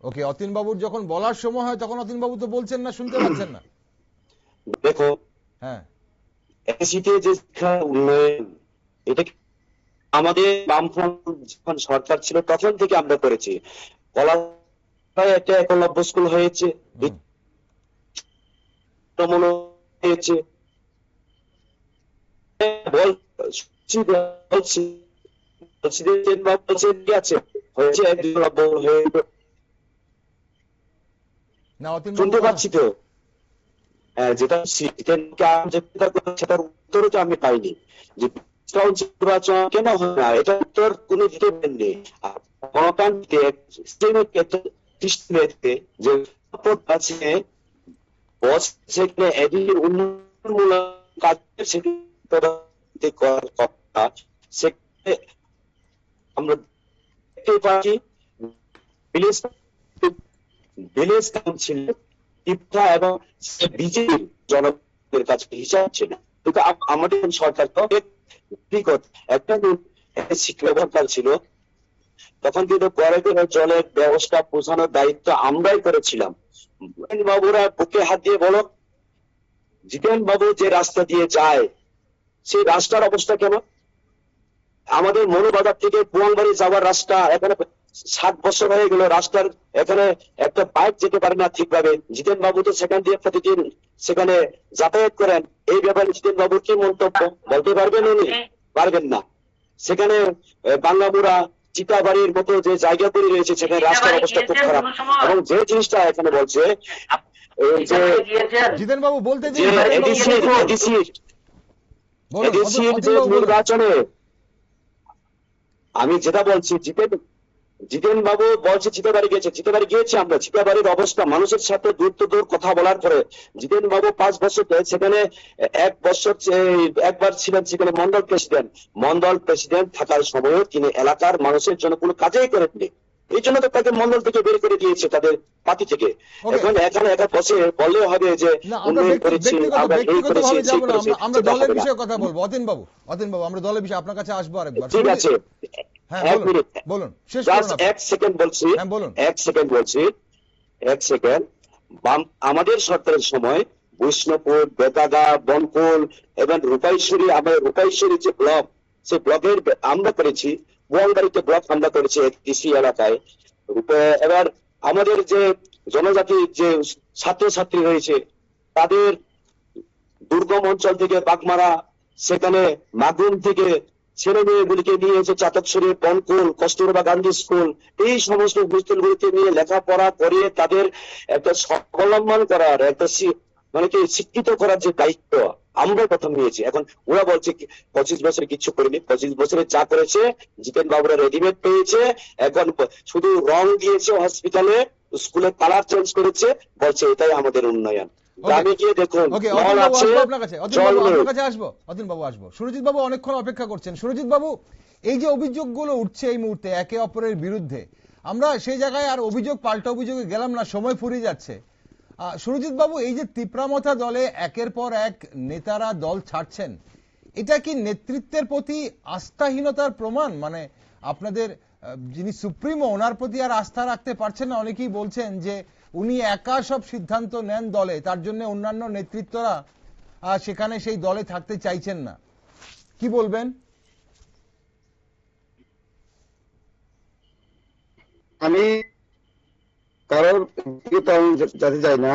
ওকে, অতীন বাবুর যখন বলার সময় হয় তখন অতীন বাবু তো বলছেন না, শুনতে পাচ্ছেন না। দেখো হ্যাঁ, এসিতে যে শিক্ষা উন্নয়ন, এটা আমাদের বামফ্রন্ট যখন সরকার ছিল তখন থেকে আমরা করেছি। কলাপাড়ায় একটা একলব্য স্কুল হয়েছে, হুম, মনে হয়েছে, বলছি বলছি বলছি যে বলছে কি আছে হয়েছে একলব্য হয়ে, না অতীন শুনতে বাবু পাচ্ছি তো। হ্যাঁ, যেটা সেটার উত্তরও তো আমি পাইনি যে নির্বাচন কেন হয় না, এটা উত্তর কোন দিতে পারেননি। গণতান্ত্রিক যে আছে সেখানে উন্নয়নমূলক কাজের সেখানে আমরা দেখতে পাচ্ছি ভিলেজ কাউন্সিল এবং বিজেপির জনগণের কাছে হিসাব ছিল, কিন্তু আমাদের সরকার তো একটা শিক্ষা ব্যবস্থা ছিল, তখন কিন্তু পরে জলের ব্যবস্থা পৌঁছানোর দায়িত্ব আমরাই করেছিলাম। বাবুরা বুকে হাত দিয়ে বলো, জিতেন বাবু যে রাস্তা দিয়ে যায় সেই রাস্তার অবস্থা কেমন? আমাদের মনোবাজার থেকে পুয়াংবাড়ি যাওয়ার রাস্তা এখানে 7 বছর হয়ে গেল, রাস্তার এখানে একটা বাইক যেতে পারে না ঠিকভাবে। জিতেন বাবু তো সেখান দিয়ে প্রতিদিন সেখানে যাতায়াত করেন, এই ব্যাপারে জিতেন বাবুর কি মন্তব্য বলতে পারবেন? উনি পারবেন না। সেখানে বাংলামুড়া, চিতাবাড়ির মতো যে জায়গাগুলি রয়েছে সেখানে রাস্তার অবস্থা খুব খারাপ। এবং যে জিনিসটা এখানে বলছে যে জিতেন বাবু বলতে দিন, নির্বাচনে, আমি যেটা বলছি জিতেন বাবু বলছে চিতাবাড়ি গিয়েছে আমরা। চিতাবাড়ির অবস্থা মানুষের সাথে দূর কথা বলার পরে জিতেন বাবু 5 বছর সেখানে 1 বছর একবার ছিলেন সেখানে মন্ডল প্রেসিডেন্ট থাকার সময়ও তিনি এলাকার মানুষের জন্য কোনো কাজই করেননি। এই জন্য তো তাকে মন্ডল থেকে বের করে দিয়েছে তাদের পার্টি থেকে। এখন এখানে একা বসে বললে হবে যে উন্নয়ন করেছি, আমরা এই করেছি, সেই করেছি, আমরা দলের বিষয়ে কথা বলবো। অতীন বাবু আমরা দলের বিষয়ে আপনার কাছে আসবো আরেকবার। ঠিক আছে, হ্যাঁ এক মিনিট বলুন, শেষ করুন জাস্ট আপনি। 1 সেকেন্ড বলছি, হ্যাঁ বলুন। 1 সেকেন্ড বলছি, 1 সেকেন্ড। আমাদের সরকারের সময় বৈষ্ণবপুর, বেতাগা, বনকুল এবং রূপাইশ্বরী, আমরা রূপাইশ্বরী যে ব্লক, সেই ব্লকের আমরা করেছি। বোয়ালবাড়িতে ব্লক আমরা করেছি কৃষি এলাকায়। এবার আমাদের যে জনজাতি যে ছাত্রছাত্রী রয়েছে তাদের দুর্গম অঞ্চল থেকে বাগমারা, সেখানে মাগুম থেকে ছেলে মেয়েগুলিকে নিয়ে এসে চাতকছড়ি, বনকুল, কস্তুরবা গান্ধী স্কুল, এই সমস্ত স্কুলগুলিতে নিয়ে লেখাপড়া করিয়ে তাদের একটা স্বাবলম্বন করার একটা মানে কি শিক্ষিত করার যে দায়িত্ব আমরা প্রথম নিয়েছি। এখন ওরা বলছে 25 বছরে কিছু করিনি। 25 বছরে যা করেছে জিতেন বাবুরা রেডিমেড পেয়েছে, এখন শুধু রং দিয়েছে হসপিটালে, স্কুলে কালার চেঞ্জ করেছে, বলছে এটাই আমাদের উন্নয়ন। গ্রামে গিয়ে দেখুন জল আছে, জল নেই। আপনার কাছে আসবো অতীন বাবু, আসবো। সুরজিৎ বাবু অনেকক্ষণ অপেক্ষা করছেন। সুরজিৎ বাবু, এই যে অভিযোগগুলো উঠছে এই মুহূর্তে একে অপরের বিরুদ্ধে, আমরা সেই জায়গায় আর অভিযোগ পাল্টা অভিযোগে গেলাম না, সময় ফুরিয়ে যাচ্ছে। সুরজিৎ বাবু, এই যে তিপ্রামথা দলে একের পর এক নেতারা দল ছাড়ছেন, এটা কি নেতৃত্বের প্রতি আস্থাহীনতার প্রমাণ? মানে আপনাদের যিনি সুপ্রিমো, ওনার প্রতি আর আস্থা রাখতে পারছেন না। অনেকেই বলছেন যে উনি একা সব সিদ্ধান্ত নেন দলে, তার জন্য অন্যান্য নেতৃত্বরা সেখানে সেই দলে থাকতে চাইছেন না। কি বলবেন? আমি কারোর যেতে চাই না,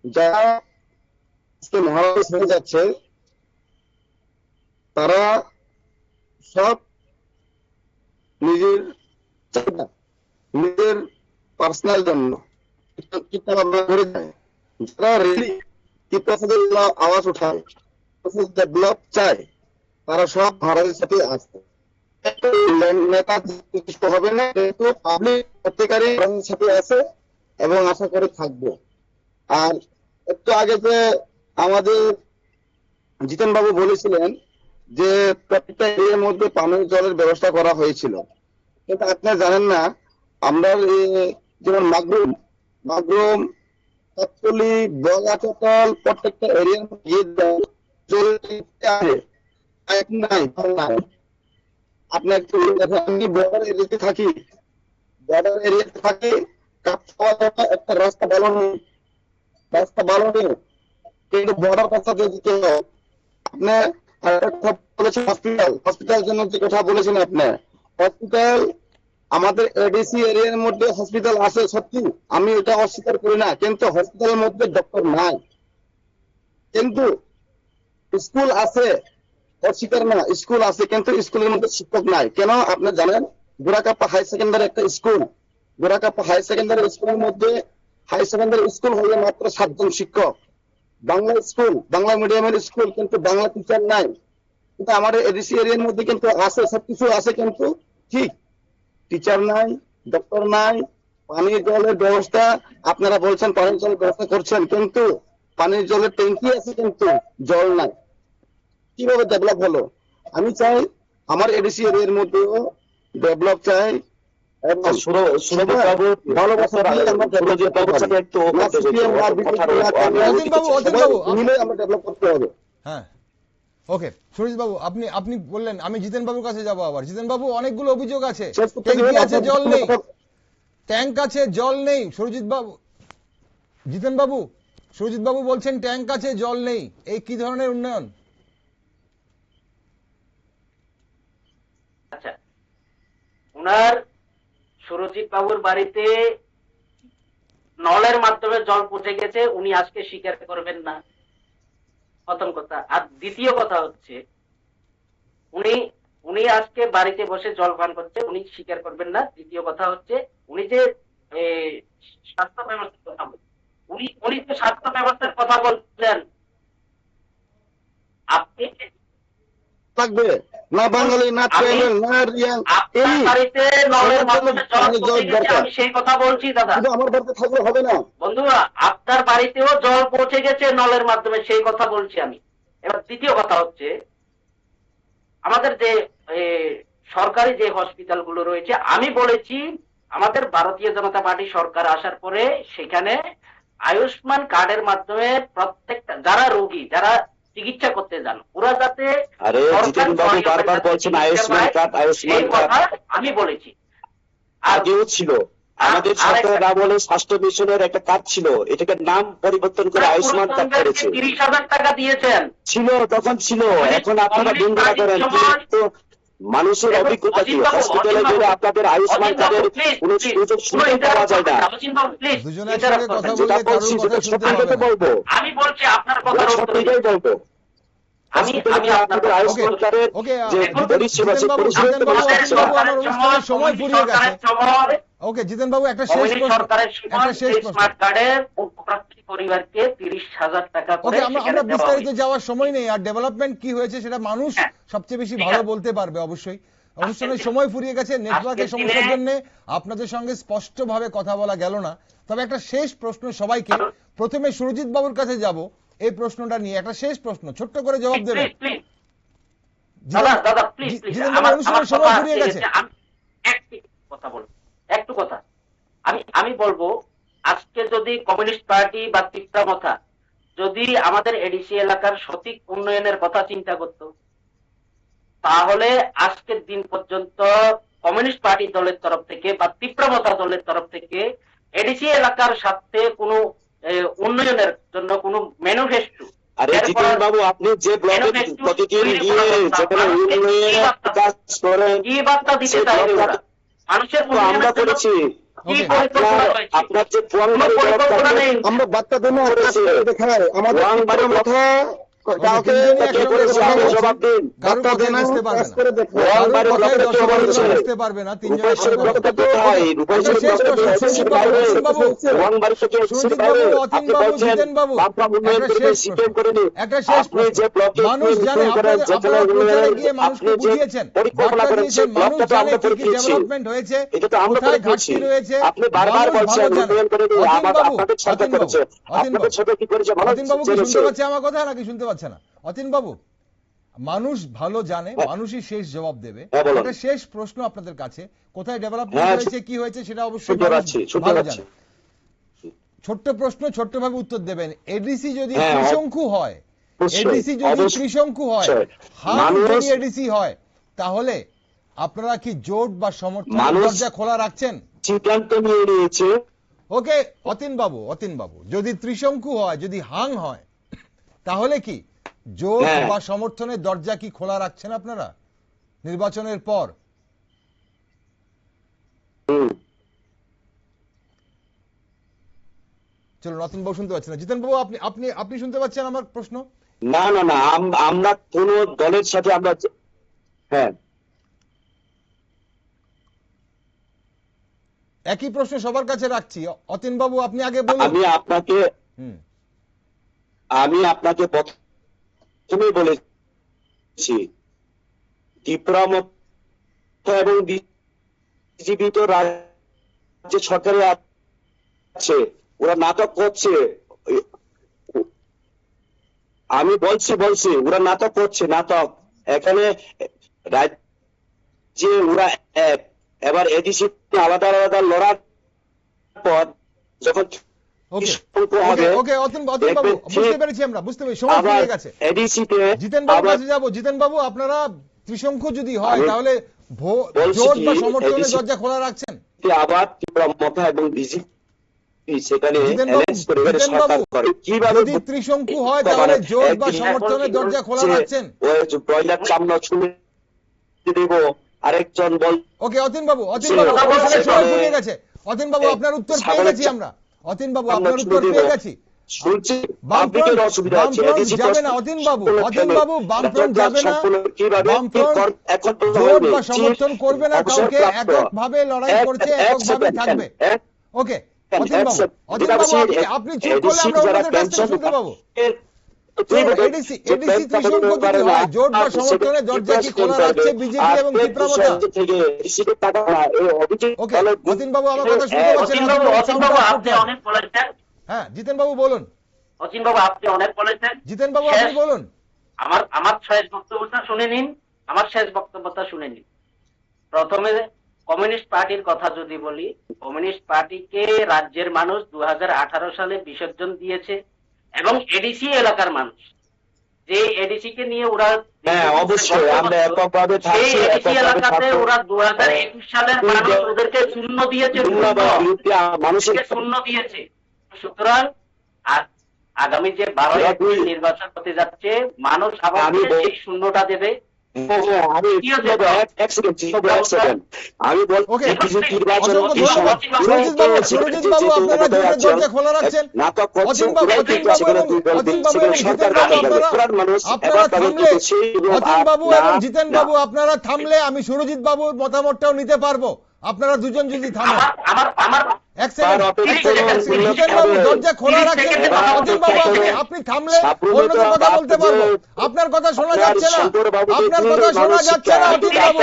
যারা মহারাজ হয়ে যাচ্ছে তারা সব নিজের চাই না নিজের পার্সোনাল জন্য চিন্তা ভাবনা করে যায়। যারা রেলি কিপ্রাসাদের আওয়াজ উঠায়, ডেভেলপ চায়, তারা সব ভারতের সাথে আছে। নেতা কিছু হবে না, কিন্তু পাবলিক প্রত্যেকেরই ভারতের সাথে আছে এবং আশা করে থাকবো। আর একটু আগে যে আমাদের জিতেন বাবু বলেছিলেন যে প্রত্যেকটা এরিয়ার মধ্যে পানীয় জলের ব্যবস্থা করা হয়েছিল, কিন্তু আপনি জানেন না আমরা যেমন মাগরুম কাকতলি বগাচতল প্রত্যেকটা এরিয়ার নাই। আপনি একটু দেখেন, আমি বর্ডার এরিয়াতে থাকি, একটা রাস্তা ভালো নেই, কিন্তু বর্ডার কথা দিতে হবে। আপনি আরেকটা বলেছেন হসপিটাল জন্য যে কথা বলেছেন, আপনি হসপিটাল আমাদের এডিসি এরিয়ার মধ্যে হসপিটাল আছে সত্যি, আমি এটা অস্বীকার করি না, কিন্তু হসপিটালের মধ্যে ডক্টর নাই। কিন্তু স্কুল আছে, অস্বীকার না, স্কুল আছে, কিন্তু স্কুলের মধ্যে শিক্ষক নাই। কেন আপনি জানেন? গোরাকাপ্পা হাই সেকেন্ডারি একটা স্কুল, গোরাকাপ্পা হাই সেকেন্ডারি স্কুলের মধ্যে হাই সেকেন্ডারি স্কুল হলে মাত্র 7 জন শিক্ষক। বাংলা স্কুল, বাংলা মিডিয়ামের স্কুল, কিন্তু বাংলা টিচার নাই। কিন্তু আমাদের এডিসি এরিয়ার মধ্যে কিন্তু আছে, সবকিছু আছে, কিন্তু ঠিক টিচার নাই, ডক্টর নাই, পানীয় জলের ব্যবস্থা আপনারা বলছেন পানীয় জলের ব্যবস্থা করছেন, কিন্তু পানীয় জলের ট্যাঙ্কি আছে, কিন্তু জল নাই। কিভাবে ডেভেলপ হলো? আমি চাই আমার এডিসি এরিয়ার মধ্যেও ডেভেলপ চাই, এবং ভালোবাসা দিয়ে আমরা ডেভেলপ করতে হবে। হ্যাঁ, ওকে সুরজিৎ বাবু, আপনি বললেন আমি জিতেন বাবুর কাছে যাব। আবার জিতেন বাবু, অনেকগুলো অভিযোগ আছে, ট্যাঙ্কি আছে জল নেই, ট্যাঙ্ক আছে জল নেই। জিতেন বাবু বলছেন ট্যাঙ্ক আছে জল নেই, এই কি ধরনের উন্নয়ন? আচ্ছা, ওনার সুরজিৎ বাবুর বাড়িতে নলের মাধ্যমে জল পৌঁছে গেছে, উনি আজকে স্বীকার করবেন না, প্রথম কথা। আর দ্বিতীয় কথা হচ্ছে, উনি আজকে বাড়িতে বসে জল পান করছে, উনি স্বীকার করবেন না। দ্বিতীয় কথা হচ্ছে, উনি যে স্বাস্থ্য ব্যবস্থার কথা বলছেন, উনি যে স্বাস্থ্য ব্যবস্থার কথা বলছেন, আপনি থাকবে না বাঙালি, না ট্রেনের, না রিয়াং, আপনার বাড়িতে নলের মাধ্যমে জল পৌঁছে গেছে, আমি সেই কথা বলছি দাদা। শুধু আমার বাড়িতে থাকলে হবে না বন্ধুরা, আপনার বাড়িতেও জল পৌঁছে গেছে নলের মাধ্যমে, সেই কথা বলছি আমি। এবার দ্বিতীয় কথা হচ্ছে, আমাদের যে সরকারি যে হসপিটাল গুলো রয়েছে, আমি বলেছি আমাদের ভারতীয় জনতা পার্টি সরকার আসার পরে সেখানে আয়ুষ্মান কার্ডের মাধ্যমে প্রত্যেকটা যারা রোগী, যারা চিকিৎসা করতে যান, ওরা যাতে বারবার বলছেন আয়ুষ্মান কার্ড, আয়ুষ্মান কার্ড আমি বলেছি। আগেও ছিল, আমাদের সরকারের আমলে স্বাস্থ্য মিশনের একটা কার্ড ছিল, এটাকে নাম পরিবর্তন করে আয়ুষ্মান কার্ড করেছে। 30,000 টাকা দিয়েছেন, ছিল তখন ছিল, এখন আপনারা নিন্দা করেন। কিন্তু মানুষের অভিজ্ঞতা কি? হসপিটালে গেলে আপনাদের আয়ুষ্মান কার্ডের কোন সুযোগ সুবিধা পাওয়া যায় না। দুজনে একসঙ্গে কথা বললে কারোর কথা শুনতে হবে না। বলবো, আমি বলছি আপনার কথা সত্যিটাই বলবো। সময় ফুরিয়ে গেছে। ওকে জিতেন বাবু, একটা শেষ প্রশ্ন। পরিবারকে 30,000 টাকা করে ওকে, আমরা বিস্তারিত যাওয়ার সময় নেই। আর ডেভেলপমেন্ট কি হয়েছে সেটা মানুষ সবচেয়ে বেশি ভালো বলতে পারবে। অবশ্যই অনুষ্ঠানের সময় ফুরিয়ে গেছে, নেটওয়ার্কের সমস্যার জন্য আপনাদের সঙ্গে স্পষ্টভাবে কথা বলা গেল না। তবে একটা শেষ প্রশ্ন সবাইকে, প্রথমে সুরজিৎ বাবুর কাছে যাব এই প্রশ্নটা নিয়ে। একটা শেষ প্রশ্ন, ছোট্ট করে জবাব দেবেন। অনুষ্ঠানের সময় ফুরিয়ে গেছে। একটু কথা আমি বলবো, আজকে যদি কমিউনিস্ট পার্টি বা তিপ্রামথা যদি আমাদের এডিসি এলাকার সঠিক উন্নয়নের কথা চিন্তা করত, তাহলে আজকের দিন পর্যন্ত কমিউনিস্ট পার্টি দলের তরফ থেকে বা তিপ্রামথা দলের তরফ থেকে এডিসি এলাকার সাথে কোনো উন্নয়নের জন্য কোনো ম্যানিফেস্টো। আরে জিতেন বাবু, আপনি যে ব্লগে প্রতিদিন গিয়ে যেখানে উন্নয়নের কাজ করেন, কি বার্তা দিতে চাই মানুষের? আমরা করেছি। আপনার যে আমরা বার্তা দেবো, দেখায় আমাদের কথা কাউকে তিনজনই কে একসঙ্গে করেছে কথা আপনি বলছেন। জবাব দিন। কারোর ডক্টর কথাই দিনার বুঝতে পারবে প্রেস না। করে দেখুন। কারোর ওয়ানবাড়ির কথাই ব্লকের 10 জবাব বার দিচ্ছে। বলে বুঝতে পারবে না, তিনজন রূপেশ্বরের একসঙ্গে ব্লকে কথা তো বলছে। তাই, একটা রূপেশ্বরের শেষ ব্লকে তো প্রশ্ন, এসএসসির সুরজিৎ বাবু, বাইরে, অতীন বাবু, ওয়ানবাড়ি থেকে এসএসসির সুরজিৎ বাইরে। বাবু, অতীন আপনি বাবু, বলছেন জিতেন বাবু, বামফ্রন্ট উন্নয়ন একটা করেনি, শেষ সিপিএম প্রশ্ন, করেনি। একটা শেষ আপনি প্রশ্ন। যে ব্লকে মানুষ জানে, করেন, যে আপনারা প্রচারে গিয়ে মানুষকে আপনি যে বুঝিয়েছেন, পরিকল্পনা বার্তা করেন, দিয়েছেন, সেই মানুষ ব্লকটা তো জানে আমরা কি করে কি দিয়েছি। ডেভেলপমেন্ট হয়েছে, এটা তো আমরা কোথায় করে দিয়েছি। ঘাটতি রয়েছে, আপনি বারবার মানুষ বলছেন ভালো জানে। উন্নয়ন করে দিই, অতীন বাবু, আপনাদের সরকার অতীন বাবু, করেছে, অতীন আপনাদের বাবু, সরকার কি করেছে মানুষ অতীন বাবু কি জেনেছে। শুনতে পাচ্ছে আমার কথা নাকি শুনতে পাচ্ছে না? অতীন বাবু, মানুষ ভালো জানে, মানুষই শেষ জবাব দেবে। হ্যাঁ, বলুন। একটা শেষ প্রশ্ন আপনাদের কাছে, কোথায় ডেভেলপমেন্ট হ্যাঁ, হয়েছে, কি হয়েছে সেটা অবশ্যই শুনতে মানুষ পাচ্ছি, শুনতে ভালো পাচ্ছি। জানে। ছোট্ট প্রশ্ন, ছোট্টভাবে উত্তর দেবেন। এডিসি যদি হ্যাঁ, ত্রিশঙ্কু হয়, অবশ্যই, এডিসি যদি অবশ্যই। ত্রিশঙ্কু হয়, হাম মানুষ- যদি এডিসি হয়, তাহলে আপনারা কি জোট বা সমর্থন মানুষ- দরজা খোলা রাখছেন? সিদ্ধান্ত নিয়ে নিয়েছে। ওকে অতীন বাবু, অতীন বাবু, যদি ত্রিশঙ্কু হয়, যদি হাং হয়, তাহলে কি জোট হ্যাঁ। বা সমর্থনের দরজা কি খোলা রাখছেন আপনারা নির্বাচনের পর? হুম। চলুন, অতীন বাবু শুনতে পাচ্ছেন না। জিতেন বাবু, আপনি আপনি আপনি শুনতে পাচ্ছেন আমার প্রশ্ন? না না না, আমরা কোন দলের সাথে আমরা, হ্যাঁ, একই প্রশ্ন সবার কাছে রাখছি। অতীন বাবু, আপনি আগে বলুন। হুম, আমি আপনাকে প্রথমে বলেছি ত্রিপুরা মতো এবং বিজেপি তো রাজ্য সরকারে আছে, ওরা নাটক করছে। আমি বলছি ওরা নাটক করছে, নাটক। এখানে রাজ্যে ওরা এক, এবার এডিসি আলাদা আলাদা লড়ার পর যখন ওকে ত্রিশঙ্কু ওকে হবে, ওকে অতীন অতীন বাবু, দেখবেন বুঝতে ঠিক পেরেছি আমরা, বুঝতে পেরেছি, সময় আবার ফুরিয়ে গেছে। এডিসিতে জিতেন বাবুর আবার কাছে যাবো। জিতেন বাবু, আপনারা ত্রিশঙ্কু যদি হয়, আমি তাহলে বলছি জোট কি, বা সমর্থনের এডিসি দরজা খোলা রাখছেন? আবার ত্রিপুরা মথা এবং বিজেপি সেখানে জিতেন বাবু, অ্যালায়েন্স করে এবারে জিতেন সরকার বাবু, করে। কিভাবে যদি ত্রিশঙ্কু হয়, তাহলে জোট বা সমর্থনের দরজা খোলা রাখছেন? ওই যে ব্রয়লার চামড়া ছুঁড়ে দেব, আরেকজন বল ওকে অতীন বাবু, অতীন বাবু, অনুষ্ঠানের সময় ফুরিয়ে গেছে। অতীন বাবু, আপনার উত্তর পেয়ে গেছি আমরা। অতীন বাবু, আপনার উত্তর পেয়ে গেছি। শুনছি বামফ্রন্ট পাবলিকের অসুবিধা আছে, বামফ্রন্ট যাবে না অতীন বাবু, অতীন বাবু, বামফ্রন্ট যাবে না, কিভাবে বামফ্রন্ট এখন জোট বা সমর্থন করবে না কাউকে, এককভাবে লড়াই করছে, এককভাবে থাকবে। ওকে অতীন বাবু, অতীন বাবু, আপনি চুপ করলে আমরা অন্যদের কাছ থেকে শুনতে পাবো। এডিসি ত্রিশঙ্কু যদি হয়, জোট বা সমর্থনের দরজা কি খোলা রাখছে বিজেপি এবং ত্রিপুরা? ওকে অতীন বাবু, আমার কথা শুনতে পাচ্ছেন? অতীন বাবু, অতীন বাবু, আপনি অনেক বলেছেন। হ্যাঁ, জিতেন বাবু বলুন। অতীন বাবু, আপনি অনেক বলেছেন। জিতেন বাবু, আপনি বলুন। আমার শেষ বক্তব্যটা শুনে নিন, আমার শেষ বক্তব্যটা শুনে নিন। প্রথমে কমিউনিস্ট পার্টির কথা যদি বলি, কমিউনিস্ট পার্টিকে রাজ্যের মানুষ 2018 সালে বিসর্জন দিয়েছে, এবং এডিসি এলাকার মানুষ যে এডিসি কে নিয়ে ওরা, হ্যাঁ অবশ্যই আমরা এককভাবে সেই থাকছি, এডিসি এককভাবে এলাকাতে থাকবো। ওরা 2021 সালের মানুষ ওদেরকে শূন্য দিয়েছে, মানুষের শূন্য দিয়েছে। সুতরাং আগামী যে 12 এপ্রিল নির্বাচন হতে যাচ্ছে, মানুষ আবার সেই শূন্যটা দেবে। আমি ওকে, বলছি নির্বাচন অসংখ্য ধন্যবাদ। সুরজিৎ বাবু, সুরজিৎ বাবু, আপনারা জোটের দরজা খোলা রাখছেন। নাটক করছে, অতীন বাবু, অতীন বাবু এবং জিতেন বাবু, আপনারা থামলে, অতীন বাবু এবং জিতেন বাবু, আপনারা থামলে আমি সুরজিৎ বাবুর মতামতটাও নিতে পারবো। আপনারা দুজন যদি থামেন। এক সেকেন্ড, জিতেন বাবু দরজা খোলা রাখেন। অতীন বাবু, আপনি থামলে অন্যদের কথা বলতে পারবো। আপনার কথা শোনা যাচ্ছে না, আপনার কথা শোনা যাচ্ছে না অতীন বাবু।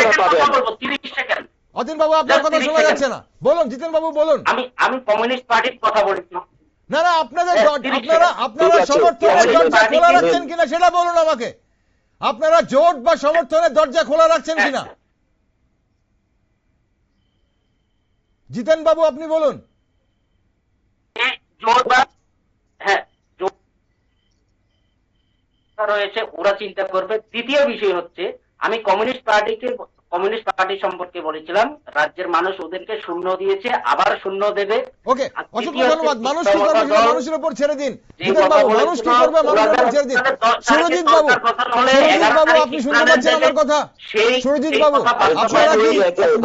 অতীন বাবু, আপনার কথা শোনা যাচ্ছে না, বলুন জিতেন বাবু বলুন। আমি কমিউনিস্ট পার্টির কথা বলেছি। না না, আপনারা সমর্থনের দরজা খোলা রাখছেন কিনা সেটা বলুন আমাকে। আপনারা জোট বা সমর্থনের দরজা খোলা রাখছেন কিনা? জিতেন বাবু, আপনি বলুন। হ্যাঁ, রয়েছে, ওরা চিন্তা করবে। দ্বিতীয় বিষয় হচ্ছে, আমি কমিউনিস্ট পার্টি সম্পর্কে বলেছিলাম, রাজ্যের মানুষ ওদেরকে শূন্য দিয়েছে, আবার শূন্য দেবে। ওকে, অসংখ্য ধন্যবাদ। মানুষ কি করবে সেটা মানুষের উপর ছেড়ে দিন। জিতেন বাবু, মানুষ কি করবে মানুষের উপর ছেড়ে দিন। সুরজিৎ বাবু, আপনি শুনতে পাচ্ছেন আমার কথা? সুরজিৎ বাবু,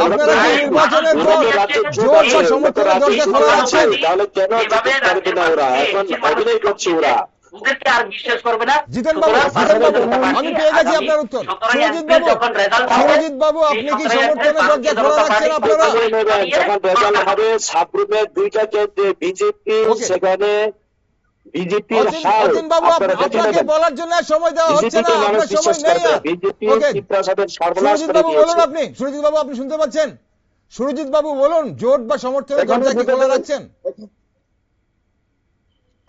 আপনারা কি নির্বাচনের পর জোট বা সমর্থনের দরজা খোলা রাখছেন? তাহলে কেন ওরা এখন অভিনয় করছে? ওরা ওদেরকে আর বিশ্বাস করবে না। জিতেন বাবু, আমি পেয়ে গেছি আপনার উত্তর। সুরজিৎ বাবু, আপনি কি সমর্থনের দরজা খোলা রাখছেন আপনারা? যখন রেজাল্ট হবে সাবগ্রুপের দুইটা কেন্দ্রে বিজেপি, Okay. সেখানে বিজেপির হাল অতীন বাবু, আপনারা দেখে আপনাকে নেবেন। বলার জন্য আর সময় দেওয়া হচ্ছে না, বিজেপি মানুষ আপনার সময় বিশ্বাস নেই করবে, আর। BJP Okay. ত্রিপুরাসাদের সর্বনাশ সুরজিৎ করে বাবু বলুন, দিয়েছে। আপনি সুরজিৎ বাবু আপনি শুনতে পাচ্ছেন? সুরজিৎ বাবু বলুন, জোট বা সমর্থনের এখানে দরজা কি বোঝা খোলা যায়- রাখছেন?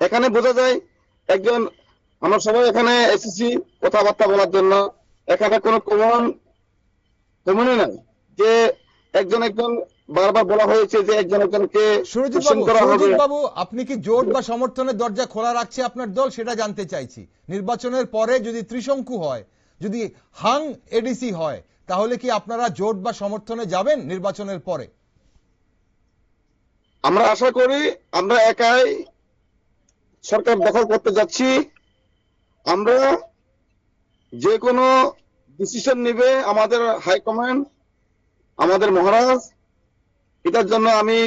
এখানে বোঝা যায় একজন, আমরা সবাই এখানে এসেছি কথাবার্তা বলার জন্য, এখানে কোনো কমনই নাই যে একজন বারবার বলা হয়েছে যে একজন একজনকে সুরজিৎ question বাবু, করা হবে। সুরজিৎ বাবু, আপনি কি জোট বা সমর্থনের দরজা খোলা রাখছে আপনার দল, সেটা জানতে চাইছি। নির্বাচনের পরে যদি ত্রিশঙ্কু হয়, যদি হাং এডিসি হয়, তাহলে কি আপনারা জোট বা সমর্থনে যাবেন নির্বাচনের পরে? আমরা আশা করি আমরা একাই সরকার দখল করতে যাচ্ছি। আমরা যে কোনো ডিসিশন নিবে আমাদের হাইকমান্ড, আমাদের মহারাজ। এটার জন্য আমি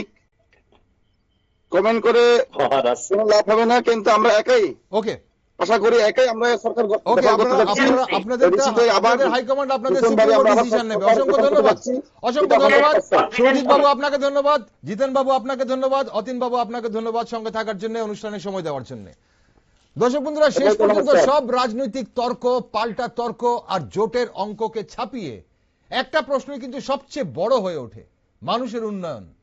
কমেন্ট করে মহারাজ। কোনো লাভ হবে না, কিন্তু আমরা একাই ওকে আশা করি একাই আমরা সরকার ওকে, দখল করতে যাচ্ছি। আপনাদের এডিসিতে আবার হাইকমান্ড আপনাদের নতুনভাবে সুপ্রিম আমরা আবার ডিসিশন নেবে। সরকার অসংখ্য দখল করতে ধন্যবাদ, যাচ্ছি। অসংখ্য এটা আমাদের ধন্যবাদ। প্রস্তাব। সুরজিৎ বাবু আপনাকে ধন্যবাদ, জিতেন বাবু আপনাকে ধন্যবাদ, অতীন বাবু আপনাকে ধন্যবাদ সঙ্গে থাকার জন্য, অনুষ্ঠানে সময় দেওয়ার জন্য। দর্শক বন্ধুরা, শেষ পর্যন্ত সব রাজনৈতিক তর্ক, পাল্টা তর্ক আর জোটের অঙ্ককে ছাপিয়ে একটা প্রশ্নই কিন্তু সবচেয়ে বড় হয়ে ওঠে: মানুষের উন্নয়ন।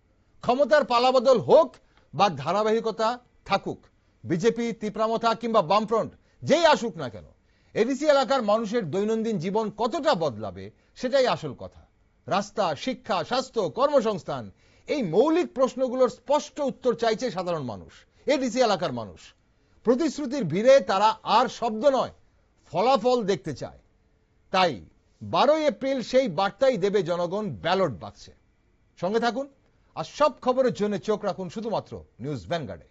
ক্ষমতার পালাবদল হোক বা ধারাবাহিকতা থাকুক, বিজেপি, তিপ্রামথা কিংবা বামফ্রন্ট যেই আসুক না কেন, এডিসি এলাকার মানুষের দৈনন্দিন জীবন কতটা বদলাবে সেটাই আসল কথা। রাস্তা, শিক্ষা, স্বাস্থ্য, কর্মসংস্থান, এই মৌলিক প্রশ্নগুলোর স্পষ্ট উত্তর চাইছে সাধারণ মানুষ, এডিসি এলাকার মানুষ। প্রতিশ্রুতির ভিড়ে তারা আর শব্দ নয়, ফলাফল দেখতে চায়। তাই 12 এপ্রিল সেই বার্তাই দেবে জনগণ ব্যালট বাক্সে। সঙ্গে থাকুন আর সব খবরের জন্য চোখ রাখুন শুধুমাত্র নিউজ ভ্যানগার্ডে।